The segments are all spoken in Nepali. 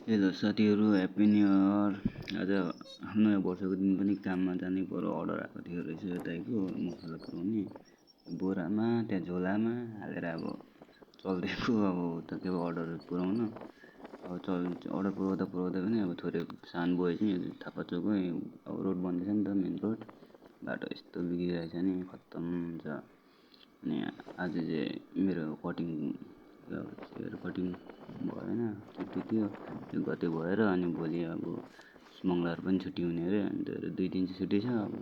हेलो साथीहरू, ह्याप्पी न्यु इयर। आज नयाँ वर्षको दिन पनि काममा जानै पर्यो। अर्डर आएको थियो रहेछ यतैको मसला पुऱ्याउने बोरामा, त्यहाँ झोलामा हालेर अब चल्दिएको। अब उता के अर्डर पुऱ्याउन अब अर्डर पुऱ्याउँदा पनि अब थोरै सामान बोयो चाहिँ थापाचोकै अब रोड बन्दैछ नि त, मेन रोड बाटो यस्तो बिग्रिरहेछ नि खत्तम हुन्छ। अनि आज चाहिँ मेरो कटिङ भएन, छुट्टी थियो त्यो गते भएर। अनि भोलि अब मङ्गलबार पनि छुट्टी हुने अरे, अनि त्यो 2 दिन चाहिँ छुट्टी छ अब।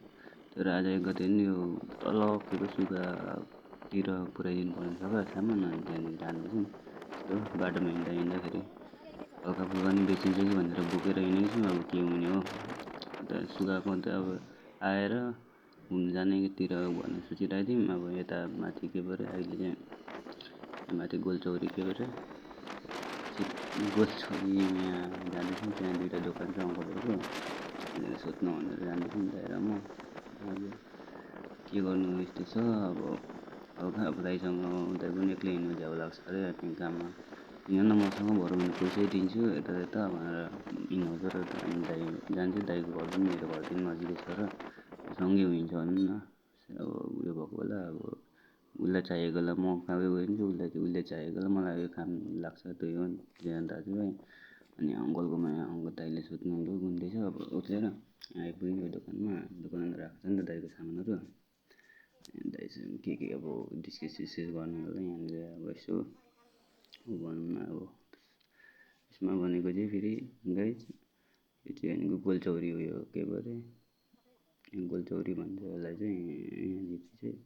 तर आज 1 गते नि यो तल के सुगातिर पुऱ्याइदिनु पर्ने छ क्या सामान। अनि त्यहाँनिर जाँदैछौँ। त्यो बाटोमा हिँड्दाखेरि हल्का फुल्का नि बेचिन्छ कि भनेर बोकेर हिँडेको छु। अब के हुने हो, अन्त सुगाएको अन्त अब आएर घुम्नु जानेतिर भन्ने सोचिरहेको थियौँ। अब यता माथि के पऱ्यो अहिले चाहिँ माथि गोलचौरी के पऱ्यो गोलचौरी यहाँ जाँदैछौँ। त्यहाँ 2टा दोकान छ अङ्कलहरूको, सोध्न भनेर जाँदैछौँ दाइ र म। अब के गर्नु यस्तो छ अब हल्का अब दाइसँग दाइ पनि एक्लै हिँड्नु झ्याउ लाग्छ अरे त्यहाँ काममा। हिँड्न मसँग बरु भने पैसै दिन्छु यता भनेर हिँडाउँछ र अनि दाइ जान्छु। दाइको घर पनि मेरो घरदेखि नजिकै छ र सँगै हिँड्छ भनौँ न। अब उयो भएको बेला अब उसलाई चाहिएको बेला म आफै गइदिन्छु, उसले चाहिएको बेला मलाई काम लाग्छ। त्यही हो दाजुभाइ। अनि अङ्कलकोमा अङ्कल दाइले सोध्नु गुन्दैछ अब उठेर आइपुग्यो दोकानमा राखेको छ नि त दाइको सामानहरू। दाइसँग के अब डिस्कस गर्ने होला यहाँनिर। अब यसो भनौँ न अब यसमा भनेको चाहिँ फेरि गाइज यो चाहिँ भनेको गोलचौरी उयो के परे गोलचौरी भन्छ यसलाई चाहिँ। यहाँनिर चाहिँ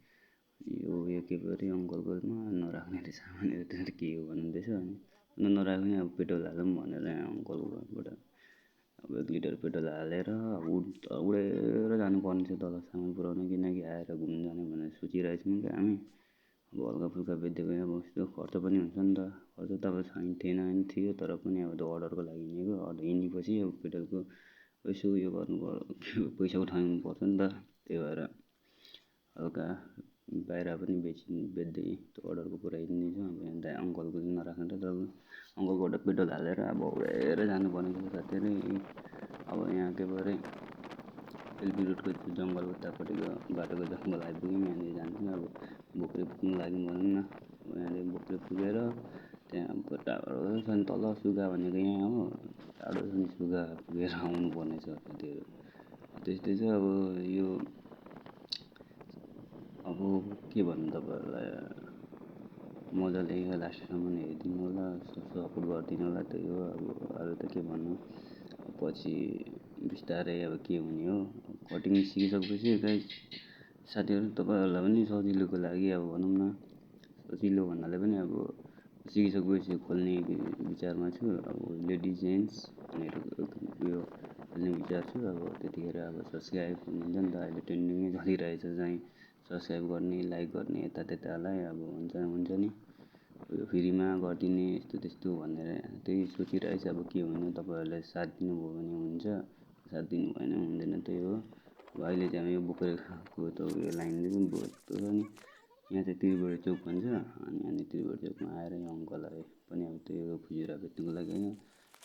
यो उयो के परे अङ्कलकोमा नराख्ने रहेछ सामानहरू त के हो भन्नुहुँदैछ। अनि नराख्ने अब पेट्रोल हालौँ भनेर अङ्कलकोबाट अब 1 लिटर पेट्रोल हालेर उडेर जानुपर्ने छ तल सामान पुऱ्याउन। किनकि आएर घुम्नु जाने भनेर सोचिरहेको छौँ क्या हामी। अब हल्का फुल्का बेच्दै गयो अब यस्तो खर्च पनि हुन्छ नि त। खर्च त अब थियो तर पनि अब त्यो अर्डरको लागि हिँडेको। हिँडेपछि अब पेट्रोलको यसो उयो गर्नुपर्यो, पैसा उठाउनु पर्छ नि त। त्यही भएर हल्का बाहिर पनि बेच्दै त्यो अर्डरको पुऱ्याइदिँदैछु। अब यहाँ दाइ अङ्कलको चाहिँ नराख्ने र अङ्कलकोबाट पेट्रोल हालेर अब उडेर जानुपर्ने छ साथीहरू। अब यहाँ के परे एलपी रोडको जङ्गल उतापट्टिको बाटोको जङ्गल आइपुग्यौँ। यहाँनिर जान्छौँ अब बोक्रे पुग्नु लागि भनौँ न। अब यहाँनिर बोक्रे पुगेर त्यहाँ टाढो छ नि तल सुगा भनेको यहाँ हो, टाढो छ नि सुगा पुगेर आउनुपर्ने छ साथीहरू। त्यस्तै छ अब यो अब के भन्नु तपाईँहरूलाई, मजाले लास्टसम्म हेरिदिनु होला, सपोर्ट गरिदिनु होला। त्यही हो अब अरू त के भन्नु। पछि बिस्तारै अब के हुने हो। कटिङ सिकिसकेपछि गाइस साथीहरू तपाईँहरूलाई पनि सजिलोको लागि अब भनौँ न, सजिलो भन्नाले पनि अब सिकिसकेपछि खोल्ने विचारमा छु। अब लेडिज जेन्ट्स उयो खोल्ने विचार छु। अब त्यतिखेर अब सब्सक्राइब हुन्छ नि त, अहिले ट्रेन्डिङै चलिरहेछ चाहिँ सब्सक्राइब गर्ने, लाइक गर्ने यता त्यतालाई अब हुन्छ नि उयो फ्रीमा गरिदिने यस्तो त्यस्तो भनेर त्यही सोचिरहेछ। अब के हुने तपाईँहरूले साथ दिनुभयो भने हुन्छ, साथ दिनु भएन हुँदैन। त्यही हो अब अहिले चाहिँ हामी यो बोकेको त उयो लाइनले पनि बोकेको छ नि। यहाँ चाहिँ त्रिवेणी चोक भन्छ। अनि यहाँ त्रिवेणी चोकमा आएर यो अङ्कललाई पनि अब त्यही हो खुजुरा बेच्नुको लागि होइन।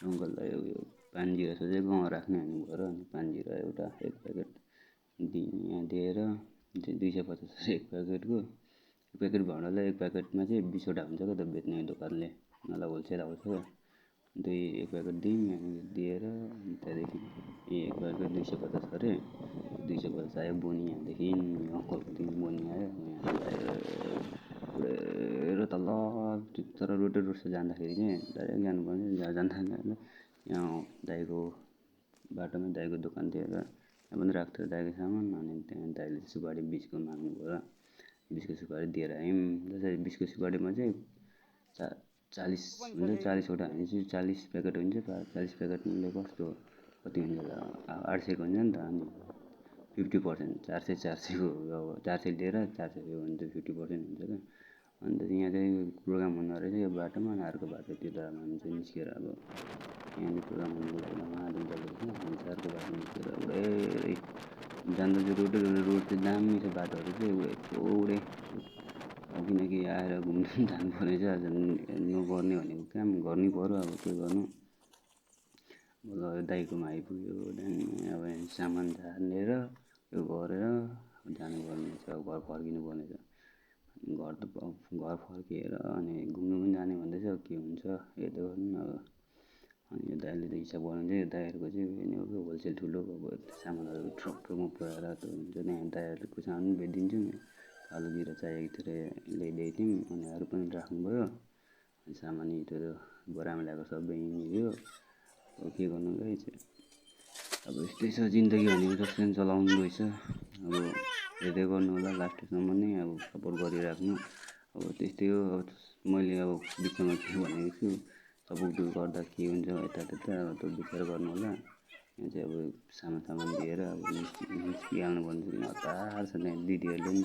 अङ्कललाई उयो पानजिरा सोचेको राख्ने हामी भएर। अनि पानजिरा एउटा 1 प्याकेट यहाँ दिएर 250 1 प्याकेटको। 1 प्याकेट भाँडालाई 1 प्याकेटमा चाहिँ 20वटा हुन्छ क्या त बेच्ने दोकानले, मलाई होलसेल आउँछ क्या। 1 प्याकेट दियौँ यहाँनिर दिएर त्यहाँदेखि 1 प्याकेट 250 अरे 250 आयो बोनी। यहाँदेखि अङ्कलकोदेखि बोनी आयो उडेर तल तर रोड जाँदाखेरि चाहिँ डाइरेक्ट जानुपर्ने जाँदा यहाँ दाइको बाटोमा दाइको दोकानतिर यहाँ पनि राख्थ्यो दाइको सामान। अनि त्यहाँ दाइले सुपारी 20को माग्नु भयो, 20को सुपारी दिएर आयौँ। जसरी 20को सुपारीमा चाहिँ 40 हुन्छ, 40वटा हानेपछि 40 प्याकेट हुन्छ। 40 प्याकेटले कस्तो कति हुन्छ होला, 800को हुन्छ नि त। अनि 50% 400को अब 400 लिएर 400 भने चाहिँ 50% हुन्छ क्या। अन्त यहाँ चाहिँ प्रोग्राम हुँदो रहेछ यो बाटोमा। अर्को बाटोतिर हामी चाहिँ निस्केर अब यहाँनिर प्रोग्राम हुनुको लागि महादेव चल्दैछ। अनि अर्को बाटो निस्केर उडेरै जाँदा चाहिँ रोड चाहिँ दामी छ। बाटोहरू चाहिँ उडे अब किनकि आएर घुम्नु जानु पर्ने छ। नगर्ने भनेको काम गर्नै पऱ्यो अब के गर्नु। दाइकोमा आइपुग्यो त्यहाँदेखि अब यहाँ सामान झार्नेर त्यो गरेर जानुपर्ने छ, घर फर्किनुपर्ने छ। घर त घर फर्किएर अनि घुम्नु पनि जाने भन्दैछ, के हुन्छ हेर्दै गर्नु अब। अनि यो दाइले त हिसाब गर्नु चाहिँ दाइहरूको चाहिँ होलसेल ठुलो अब सामानहरू ट्रक ट्रकमा पुऱ्याएर त्यो हुन्छ त्यहाँ दाइहरूको सामान पनि बेचिदिन्छु नि। कालो जिरा चाहिएको थियो अरे ल्याइदिएको थियौँ अनि अरू पनि राख्नुभयो। अनि सामान इटहरू बोरामा ल्याएको सबै हिँडिदियो। अब के गर्नु गाइस, अब यस्तै छ जिन्दगी भनेको, जसरी चलाउनु रहेछ। अब हेर्दै गर्नु होला लास्टसम्म नै, अब सपोर्ट गरिराख्नु। अब त्यस्तै हो, अब मैले अब बिचमा के भनेको छु, सपोर्ट गर्दा के हुन्छ यता त्यता अब त्यो विचार गर्नु होला। यहाँ चाहिँ अब सामान दिएर अब निस्किहाल्नु पर्ने, हतार छ त्यहाँ दिदीहरूले पनि।